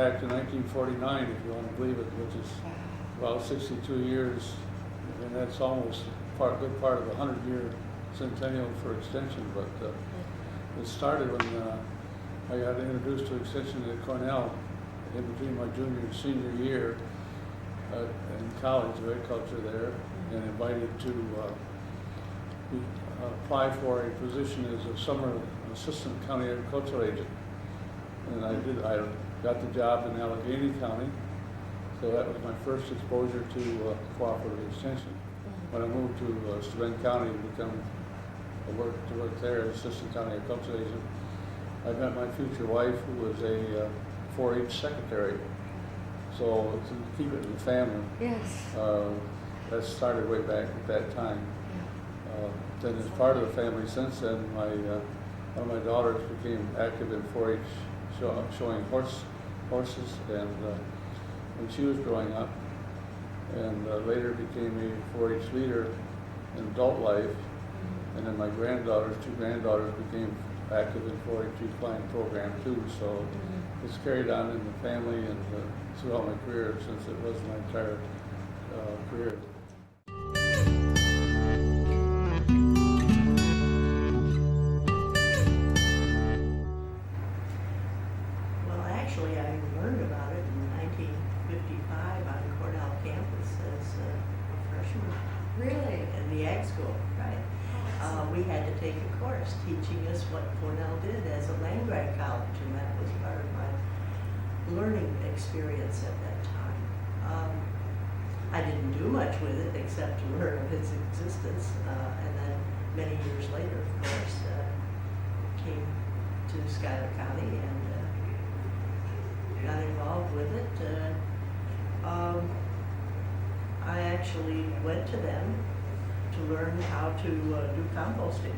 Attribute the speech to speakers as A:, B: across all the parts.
A: back to 1949, if you want to believe it, which is about 62 years, and that's almost a good part of the 100-year centennial for Extension. But it started when I got introduced to Extension at Cornell in between my junior and senior year in college of agriculture there, and invited to apply for a position as a summer assistant county agricultural agent. And I got the job in Allegheny County, so that was my first exposure to cooperative extension. When I moved to Steuben County to work there as assistant county agricultural agent, I met my future wife, who was a 4-H secretary. So to keep it in the family.
B: Yes.
A: That started way back at that time. Then as part of the family since then, one of my daughters became active in 4-H showing horses, and when she was growing up, and later became a 4-H leader in adult life. And then my two granddaughters became active in 4-H equine program too. So it's carried on in the family and throughout my career, since it was my entire career.
C: Well, actually, I learned about it in 1955 on Cornell campus as a freshman.
B: Really?
C: In the ag school, right? We had to take a course teaching us what Cornell did as a land grant college, and that was part of my learning experience at that time. I didn't do much with it except to learn of its existence, and then many years later, of course, came to Schuyler County and got involved with it. I actually went to them to learn how to do composting.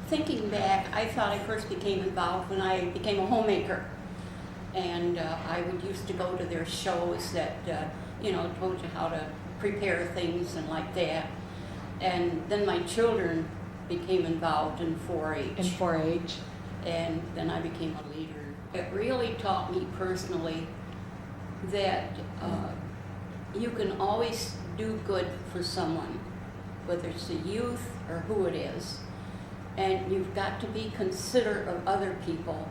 D: Thinking back, I thought I first became involved when I became a homemaker. And I used to go to their shows that, told you how to prepare things and like that. And then my children became involved in 4-H.
B: In 4-H.
D: And then I became a leader. It really taught me personally that you can always do good for someone, whether it's the youth or who it is. And you've got to be considerate of other people,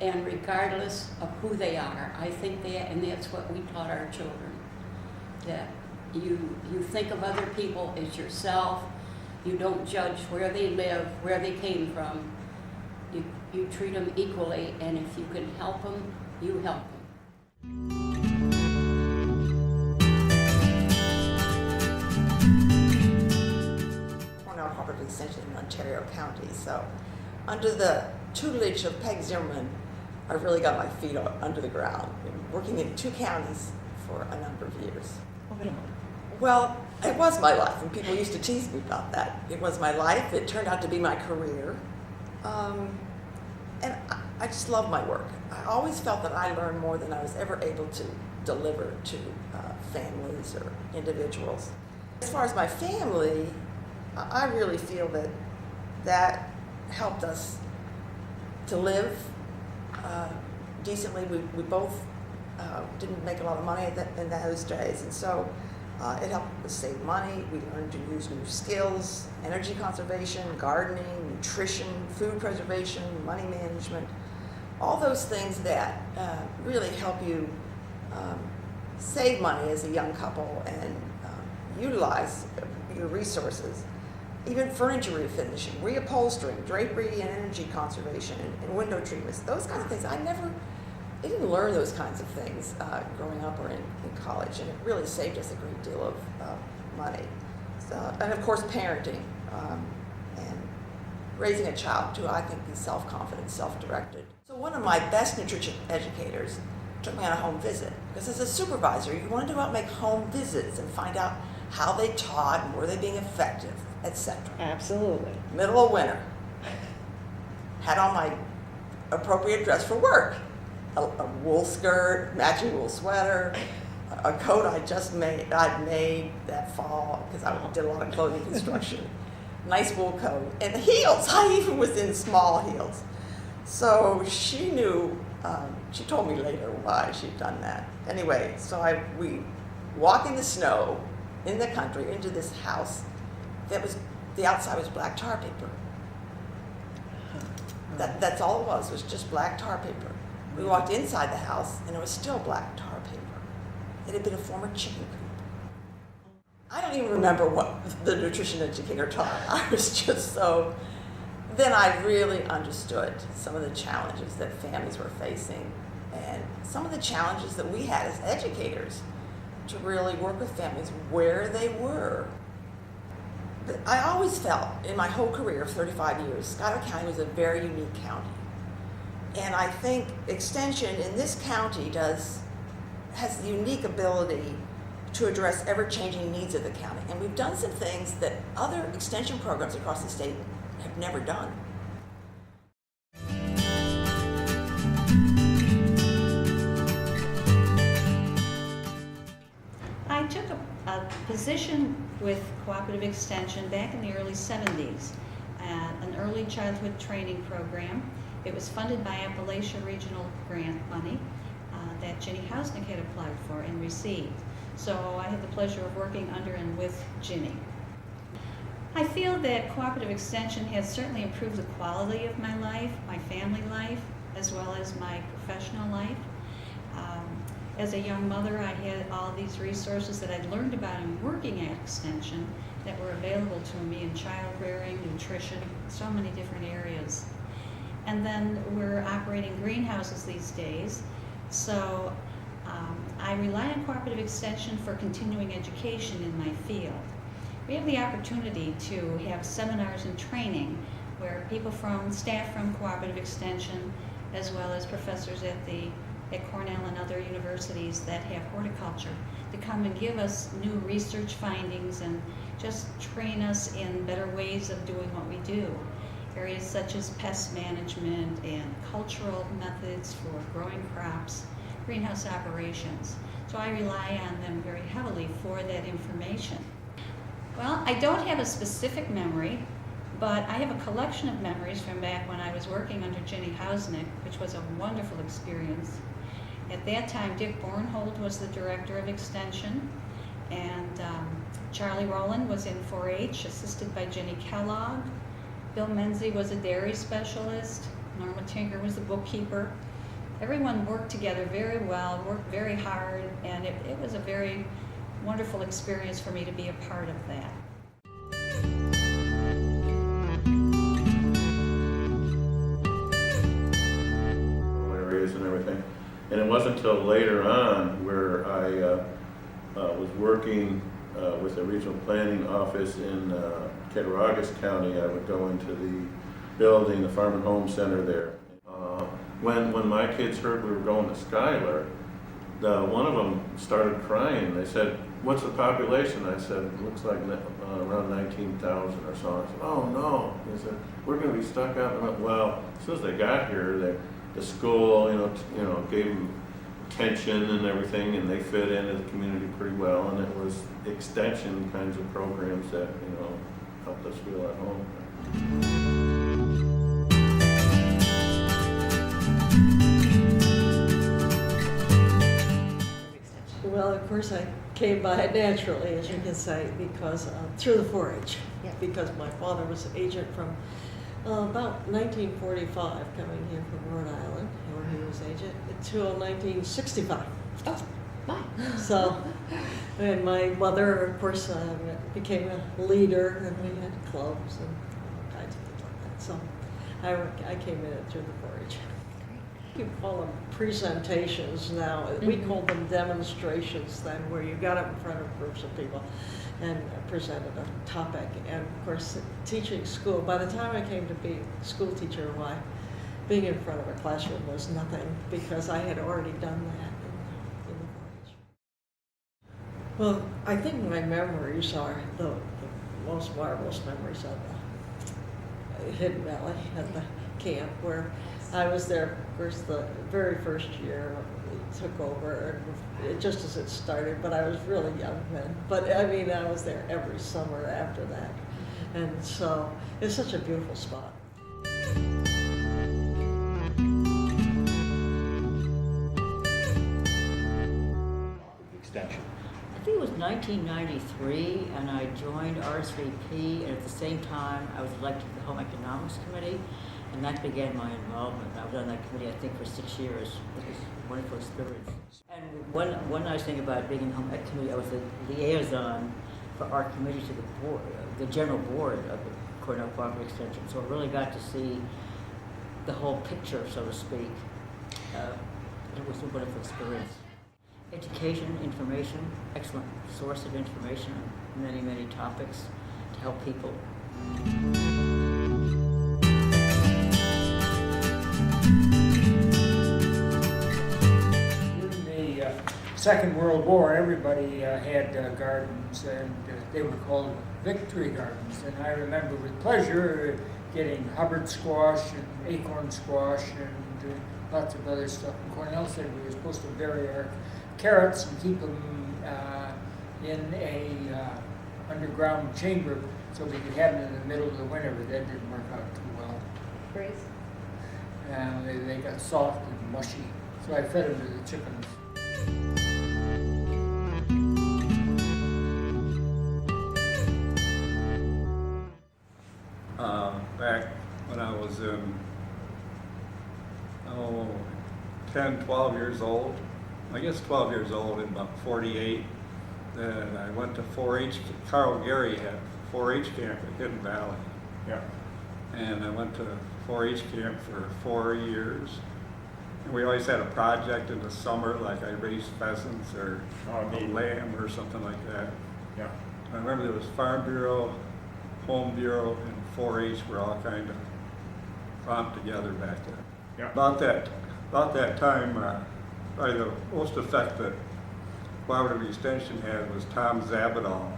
D: and regardless of who they are. I think that's what we taught our children, that you think of other people as yourself. You don't judge where they live, where they came from. You treat them equally, and if you can help them, you help them.
E: Cornell Cooperative Extension in Ontario County. So under the tutelage of Peg Zimmerman, I've really got my feet under the ground. Been working in 2 counties for a number of years. Well, it was my life, and people used to tease me about that. It was my life. It turned out to be my career. And I just love my work. I always felt that I learned more than I was ever able to deliver to families or individuals. As far as my family, I really feel that helped us to live decently. We both didn't make a lot of money in those days, and so it helped us save money. We learned to use new skills, energy conservation, gardening, nutrition, food preservation, money management, all those things that really help you save money as a young couple and utilize your resources. Even furniture refinishing, reupholstering, drapery and energy conservation, and window treatments, those kinds of things. I didn't learn those kinds of things growing up or in college, and it really saved us a great deal of money. So, and of course, parenting and raising a child to, I think, be self-confident, self-directed. So one of my best nutrition educators took me on a home visit, because as a supervisor, you want to go out and make home visits and find out how they taught and were they being effective, etc.
B: Absolutely.
E: Middle of winter, had on my appropriate dress for work. A wool skirt, matching wool sweater, a coat I'd made that fall because I did a lot of clothing construction. nice wool coat, and heels. I even was in small heels. So she knew, she told me later why she'd done that. Anyway, so we walk in the snow, in the country, into this house that was, the outside was black tar paper. That's all it was just black tar paper. We walked inside the house, and it was still black tar paper. It had been a former chicken coop. I don't even remember what the nutrition educator taught. I was just so, then I really understood some of the challenges that families were facing and some of the challenges that we had as educators to really work with families where they were. But I always felt in my whole career of 35 years, Schuyler County was a very unique county. And I think Extension in this county has the unique ability to address ever-changing needs of the county. And we've done some things that other extension programs across the state have never done.
F: I took a position with Cooperative Extension back in the early 70s, an early childhood training program. It was funded by Appalachia Regional Grant money that Ginny Hausnick had applied for and received. So I had the pleasure of working under and with Ginny. I feel that Cooperative Extension has certainly improved the quality of my life, my family life, as well as my professional life. As a young mother, I had all these resources that I'd learned about in working at Extension that were available to me in child rearing, nutrition, so many different areas. And then we're operating greenhouses these days, so I rely on Cooperative Extension for continuing education in my field. We have the opportunity to have seminars and training where staff from Cooperative Extension, as well as professors at Cornell and other universities that have horticulture, to come and give us new research findings and just train us in better ways of doing what we do. Areas such as pest management and cultural methods for growing crops, greenhouse operations. So I rely on them very heavily for that information. Well, I don't have a specific memory, but I have a collection of memories from back when I was working under Ginny Hausnick, which was a wonderful experience. At that time, Dick Bornhold was the director of Extension, and Charlie Rowland was in 4-H, assisted by Jenny Kellogg. Bill Menzie was a dairy specialist. Norma Tinker was the bookkeeper. Everyone worked together very well, worked very hard, and it was a very wonderful experience for me to be a part of that.
G: Areas and everything. And it wasn't until later on where I was working with the regional planning office in Cattaraugus County. I would go into the building, the Farm and Home Center there. When my kids heard we were going to Schuyler, one of them started crying. They said, "What's the population?" I said, "It looks like around 19,000 or so." I said, "Oh no." They said, "We're going to be stuck out." And I went, well, as soon as they got here, the school, gave them attention and everything, and they fit into the community pretty well. And it was extension kinds of programs that helped us feel at home.
B: Well, of course, I came by it naturally, as you can say, because through the 4-H.
C: Yeah.
B: Because my father was an agent from about 1945, coming here from Rhode Island, where he was agent, until 1965.
D: Oh, my.
B: So, and my mother, of course, became a leader, and we had clubs and all kinds of things like that. So, I came in through the 4-H. You call them presentations now. We call them demonstrations then, where you got up in front of groups of people and presented a topic. And of course, teaching school, by the time I came to be a school teacher, why, being in front of a classroom was nothing, because I had already done that in the 4-H. Well, I think my memories are the most marvelous memories of the Hidden Valley at the camp, where I was there, of course, the very first year it took over, and just as it started, but I was really young then. But I mean, I was there every summer after that. And so it's such a beautiful spot.
H: Extension.
I: I think it was 1993, and I joined RSVP, and at the same time, I was elected to the Home Economics Committee, and that began my involvement. I was on that committee, I think, for 6 years. It was a wonderful experience. And one nice thing about being in the Home Ec Committee, I was the liaison for our committee to the board, the general board of the Cornell Cooperative Extension. So I really got to see the whole picture, so to speak. It was a wonderful experience. Education, information, excellent source of information on many, many topics to help people.
J: During the Second World War, everybody had gardens, and they were called victory gardens. And I remember with pleasure getting Hubbard squash and acorn squash and lots of other stuff. And Cornell said we were supposed to bury our carrots and keep them in a underground chamber so we could have them in the middle of the winter, but that didn't work out too well.
F: Grace?
J: And they got soft and mushy, so I fed them to the chickens.
A: Back when I was in 10, 12 years old, I guess 12 years old, in about 48, then I went to 4-H. Carl Gary had 4-H camp at Hidden Valley.
H: Yeah.
A: And I went to 4-H camp for 4 years. And we always had a project in the summer, like I raised pheasants or a lamb or something like that.
H: Yeah.
A: I remember there was Farm Bureau, Home Bureau, and 4-H were all kind of clumped together back then.
H: Yeah.
A: About that time, probably the most effect that Cooperative Extension had was Tom Zabadal.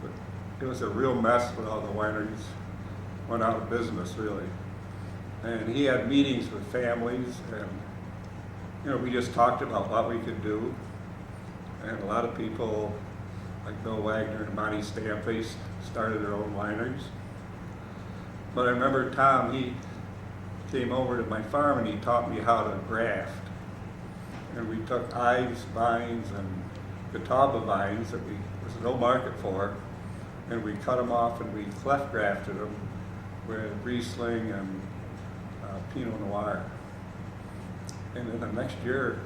A: But it was a real mess when all the wineries went out of business, really. And he had meetings with families, and we just talked about what we could do. And a lot of people, like Bill Wagner and Monty Stamface, started their own wineries. But I remember Tom, he came over to my farm and he taught me how to graft. And we took Ives vines and Catawba vines that there was no market for, and we cut them off and we cleft grafted them with Riesling and Pinot Noir. And then the next year,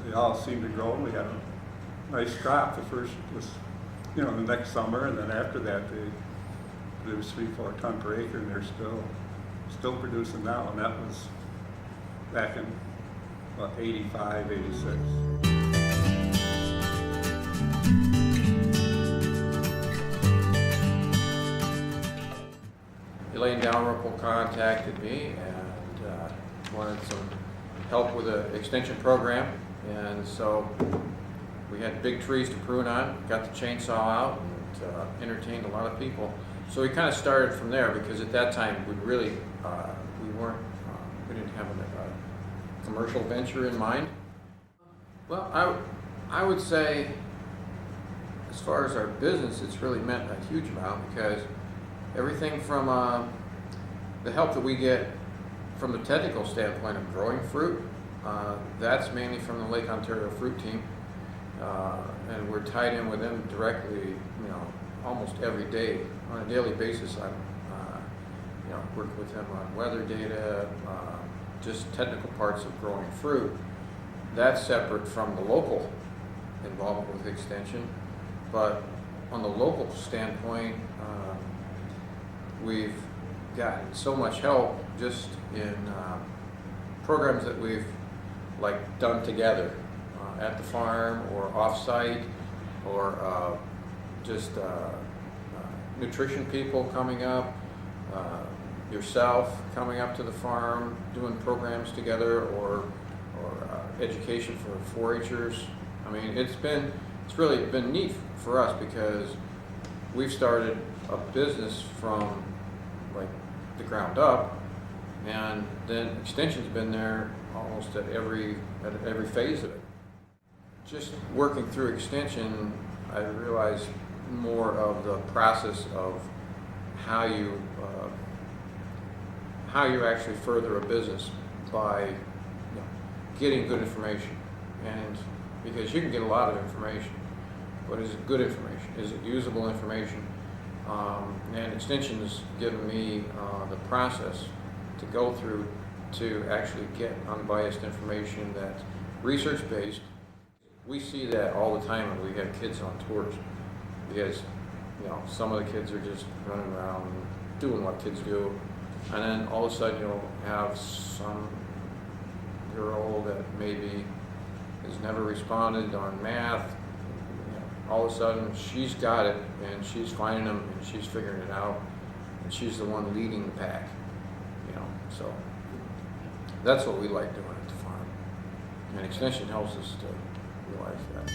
A: they all seemed to grow, and we had a nice crop. The first was, the next summer, and then after that, they produced 3-4 ton per acre, and they're still producing now, and that was back in, 85, 86.
K: Elaine Dalrymple contacted me and wanted some help with an extension program, and so we had big trees to prune on, got the chainsaw out, and entertained a lot of people. So we kind of started from there, because at that time we really we didn't have a commercial venture in mind. Well, I would say, as far as our business, it's really meant a huge amount, because everything from the help that we get from the technical standpoint of growing fruit, that's mainly from the Lake Ontario Fruit Team, and we're tied in with them directly, almost every day. On a daily basis, I'm working with them on weather data, just technical parts of growing fruit. That's separate from the local involvement with Extension, but on the local standpoint, we've gotten so much help just in programs that we've done together at the farm or off-site, or just nutrition people coming up, yourself coming up to the farm, doing programs together, or education for 4-Hers. I mean, it's really been neat for us, because we've started a business from the ground up, and then Extension's been there almost at every phase of it. Just working through Extension, I realized more of the process of how you actually further a business by getting good information. And because you can get a lot of information, but is it good information? Is it usable information? And Extension has given me the process to go through to actually get unbiased information that's research-based. We see that all the time when we have kids on tours, because some of the kids are just running around doing what kids do, and then all of a sudden you'll have some girl that maybe has never responded on math. All of a sudden she's got it, and she's finding them, and she's figuring it out, and she's the one leading the pack. So that's what we like doing at the farm, and Extension helps us to realize that.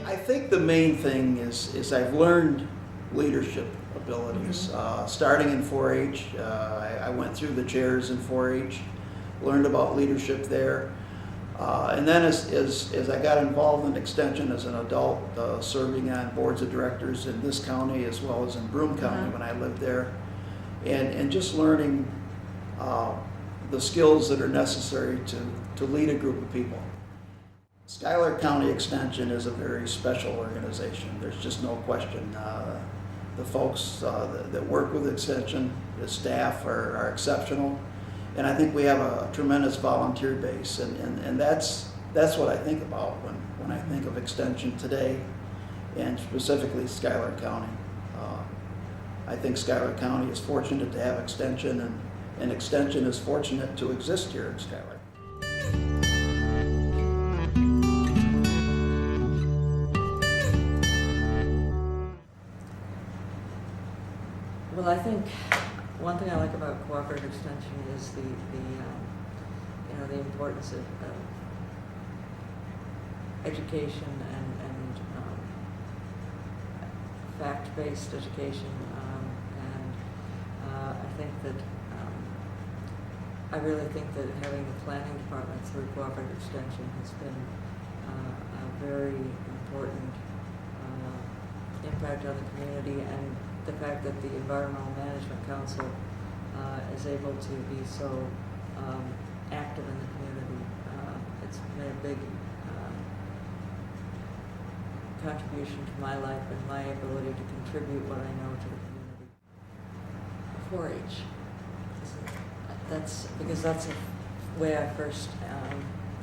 H: I think the main thing is I've learned leadership abilities. Starting in 4-H, I went through the chairs in 4-H, learned about leadership there. And then as I got involved in Extension as an adult, serving on boards of directors in this county as well as in Broome County when I lived there, and just learning the skills that are necessary to lead a group of people. Schuyler County Extension is a very special organization. There's just no question. The folks that work with Extension, the staff are exceptional. And I think we have a tremendous volunteer base, and that's what I think about when I think of Extension today, and specifically Schuyler County. I think Schuyler County is fortunate to have Extension, and Extension is fortunate to exist here in Schuyler.
B: Well, I think one thing I like about cooperative extension is the importance of education and fact-based education, and I think that I really think that having the planning department through cooperative extension has been a very important impact on the community, and the fact that the Environmental Management Council is able to be so active in the community. It's been a big contribution to my life and my ability to contribute what I know to the community. 4-H. That's because that's the way I first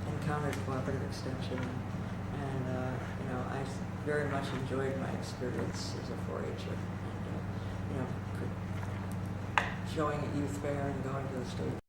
B: encountered cooperative extension, and I very much enjoyed my experience as a 4-H'er. Showing at youth fair and going to the state